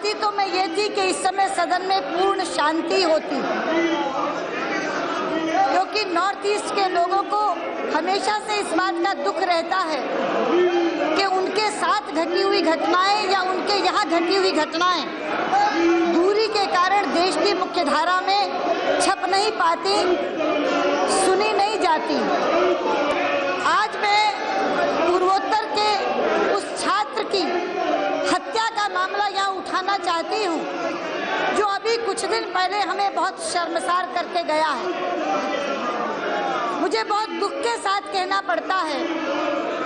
चाहती तो मैं ये थी कि इस समय सदन में पूर्ण शांति होती, क्योंकि नॉर्थ ईस्ट के लोगों को हमेशा से इस बात का दुख रहता है कि उनके साथ घटी हुई घटनाएं या उनके यहाँ घटी हुई घटनाएं दूरी के कारण देश की मुख्यधारा में छप नहीं पाती, सुनी नहीं जाती। आज मैं पूर्वोत्तर के उस छात्र की हत्या का मामला यहाँ उठाना चाहती हूँ जो अभी कुछ दिन पहले हमें बहुत शर्मसार करके गया है। मुझे बहुत दुख के साथ कहना पड़ता है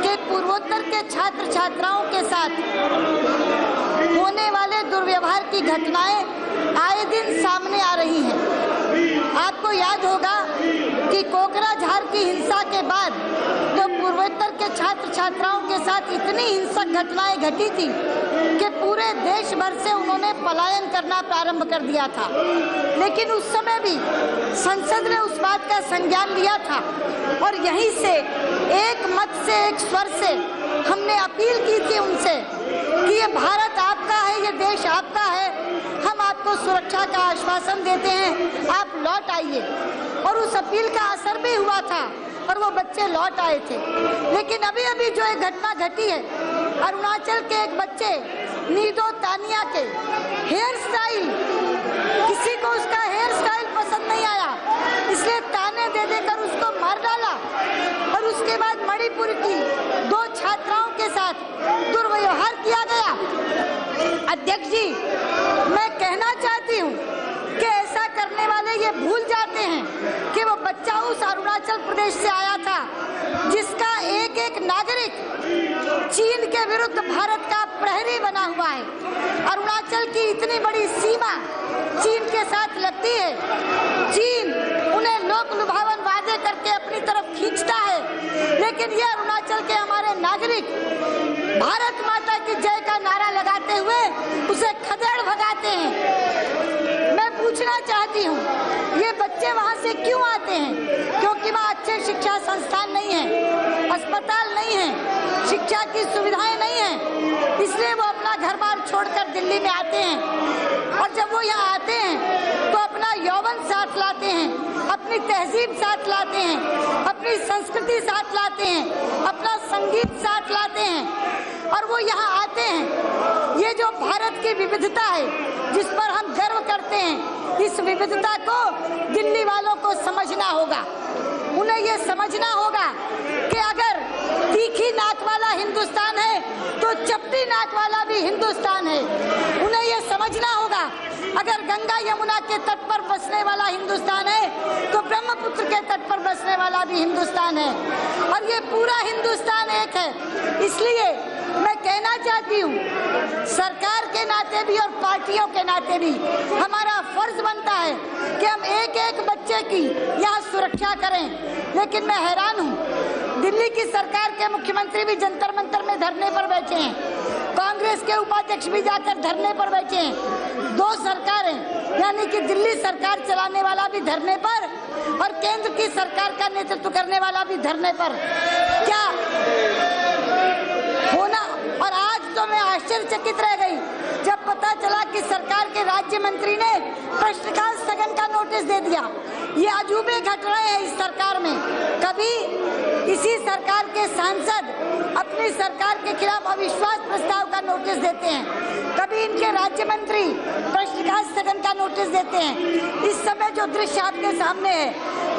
कि पूर्वोत्तर के छात्र छात्राओं के साथ होने वाले दुर्व्यवहार की घटनाएं आए दिन सामने आ रही हैं। आपको याद होगा कि कोकराझार की हिंसा के बाद जो पूर्वोत्तर के छात्र छात्राओं के साथ इतनी हिंसक घटनाएं घटी थी कि पूरे देश भर से उन्होंने पलायन करना प्रारंभ कर दिया था, लेकिन उस समय भी संसद ने उस बात का संज्ञान लिया था और यहीं से एक मत से, एक स्वर से हमने अपील की थी उनसे कि ये भारत आपका है, ये देश आपका है, हम आपको सुरक्षा का आश्वासन देते हैं, आप लौट आइए। और उस अपील का असर भी हुआ था और वो बच्चे लौट आए थे। लेकिन अभी अभी जो एक घटना घटी है, अरुणाचल के एक बच्चे नीदो तानिया के हेयर स्टाइल, किसी को उसका हेयर स्टाइल पसंद नहीं आया, इसलिए ताने दे देकर उसको मार डाला। और उसके बाद मणिपुर की 2 छात्राओं के साथ दुर्व्यवहार किया गया। अध्यक्ष जी, मैं कहना चाहती हूँ कि ऐसा करने वाले ये भूल जाते हैं कि वो बच्चा उस अरुणाचल प्रदेश से आया था जिसका एक एक नागरिक चीन के विरुद्ध भारत का प्रहरी बना हुआ है। अरुणाचल की इतनी बड़ी सीमा चीन के साथ लगती है, चीन उन्हें लोक लुभावन वादे करके अपनी तरफ खींचता है, लेकिन ये अरुणाचल के हमारे नागरिक भारत माता की जय का नारा लगाते हुए उसे खदेड़ भगाते हैं। मैं पूछना चाहती हूँ, ये बच्चे वहाँ से क्यों आते हैं? क्योंकि वहाँ अच्छे शिक्षा संस्थान नहीं है, अस्पताल नहीं है, शिक्षा की सुविधाएं नहीं है, इसलिए वो अपना घर बार छोड़कर दिल्ली में आते हैं। और जब वो यहाँ आते हैं तो अपना यौवन साथ लाते हैं, अपनी तहजीब साथ लाते हैं, अपनी संस्कृति साथ लाते हैं, अपना संगीत साथ लाते हैं और वो यहाँ आते हैं। ये जो भारत की विविधता है जिस पर हम गर्व करते हैं, इस विविधता को दिल्ली वालों को समझना होगा। उन्हें ये समझना होगा कि अगर तीखी नाक वाला हिंदुस्तान है तो चपटी नाक वाला भी हिंदुस्तान है। उन्हें ये समझना होगा अगर गंगा यमुना के तट पर बसने वाला हिंदुस्तान है तो ब्रह्मपुत्र के तट पर बसने वाला भी हिंदुस्तान है और ये पूरा हिंदुस्तान एक है। इसलिए मैं कहना चाहती हूँ, सरकार के नाते भी और पार्टियों के नाते भी हमारा फर्ज बनता है कि हम एक एक बच्चे की यहाँ सुरक्षा करें। लेकिन मैं हैरान हूँ, दिल्ली की सरकार के मुख्यमंत्री भी जंतर मंतर में धरने पर बैठे हैं, कांग्रेस के उपाध्यक्ष भी जाकर धरने पर बैठे हैं। 2 सरकारें, यानी कि दिल्ली सरकार चलाने वाला भी धरने पर और केंद्र की सरकार का नेतृत्व करने वाला भी धरने पर। क्या होना। और आज तो मैं आश्चर्यचकित रह गई जब पता चला कि सरकार के राज्य मंत्री ने प्रश्नकाल स्थगन का नोटिस दे दिया। ये अजूबे घट रहे हैं इस सरकार में। कभी इसी सरकार के सांसद अपनी सरकार के खिलाफ अविश्वास प्रस्ताव का नोटिस देते हैं, कभी इनके राज्य मंत्री प्रश्नकाल स्थगन का नोटिस देते हैं। इस समय जो दृश्य आपके सामने है,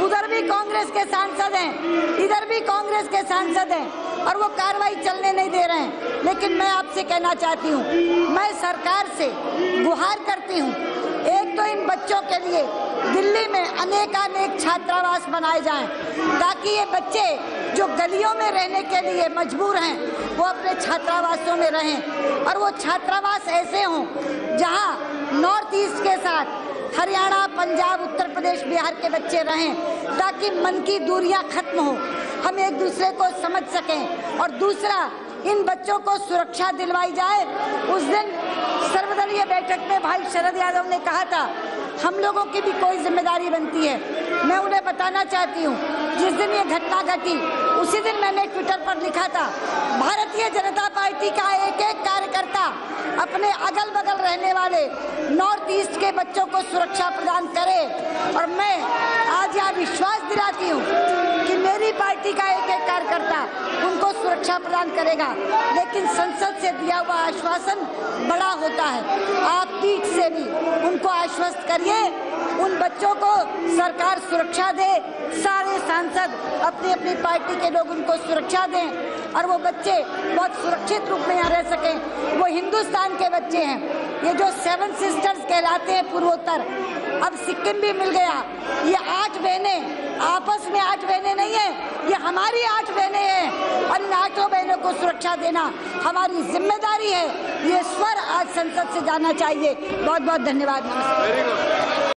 उधर भी कांग्रेस के सांसद हैं, इधर भी कांग्रेस के सांसद हैं और वो कार्रवाई चलने नहीं दे रहे हैं। लेकिन मैं आपसे कहना चाहती हूँ, मैं सरकार से गुहार करती हूँ, एक तो इन बच्चों के लिए दिल्ली में अनेकानेक छात्रावास बनाए जाएं ताकि ये बच्चे जो गलियों में रहने के लिए मजबूर हैं वो अपने छात्रावासों में रहें और वो छात्रावास ऐसे हों जहां नॉर्थ ईस्ट के साथ हरियाणा, पंजाब, उत्तर प्रदेश, बिहार के बच्चे रहें ताकि मन की दूरियां खत्म हो, हम एक दूसरे को समझ सकें। और दूसरा, इन बच्चों को सुरक्षा दिलवाई जाए। उस दिन सर्वदलीय बैठक में भाई शरद यादव ने कहा था हम लोगों की भी कोई जिम्मेदारी बनती है। मैं उन्हें बताना चाहती हूँ, जिस दिन ये घटना घटी उसी दिन मैंने ट्विटर पर लिखा था, भारतीय जनता पार्टी का एक एक कार्यकर्ता अपने अगल बगल रहने वाले नॉर्थ ईस्ट के बच्चों को सुरक्षा प्रदान करे। और मैं आज यहाँ विश्वास दिलाती हूँ कि मेरी पार्टी का एक एक कार्यकर्ता उनको सुरक्षा प्रदान करेगा, लेकिन संसद से दिया हुआ आश्वासन बड़ा होता है। आप पीठ से भी उनको आश्वस्त करिए, उन बच्चों को सरकार सुरक्षा दे, सारे सांसद अपनी अपनी पार्टी के लोग उनको सुरक्षा दें और वो बच्चे बहुत सुरक्षित रूप में यहाँ रह सकें। वो हिंदुस्तान के बच्चे हैं। ये जो 7 सिस्टर्स कहलाते हैं पूर्वोत्तर, अब सिक्किम भी मिल गया। ये 8 बहनें आपस में 8 बहनें नहीं है, ये हमारी 8 बहनें हैं और इन 8 बहनों को सुरक्षा देना हमारी जिम्मेदारी है। ये स्वर आज संसद से जाना चाहिए। बहुत बहुत धन्यवाद।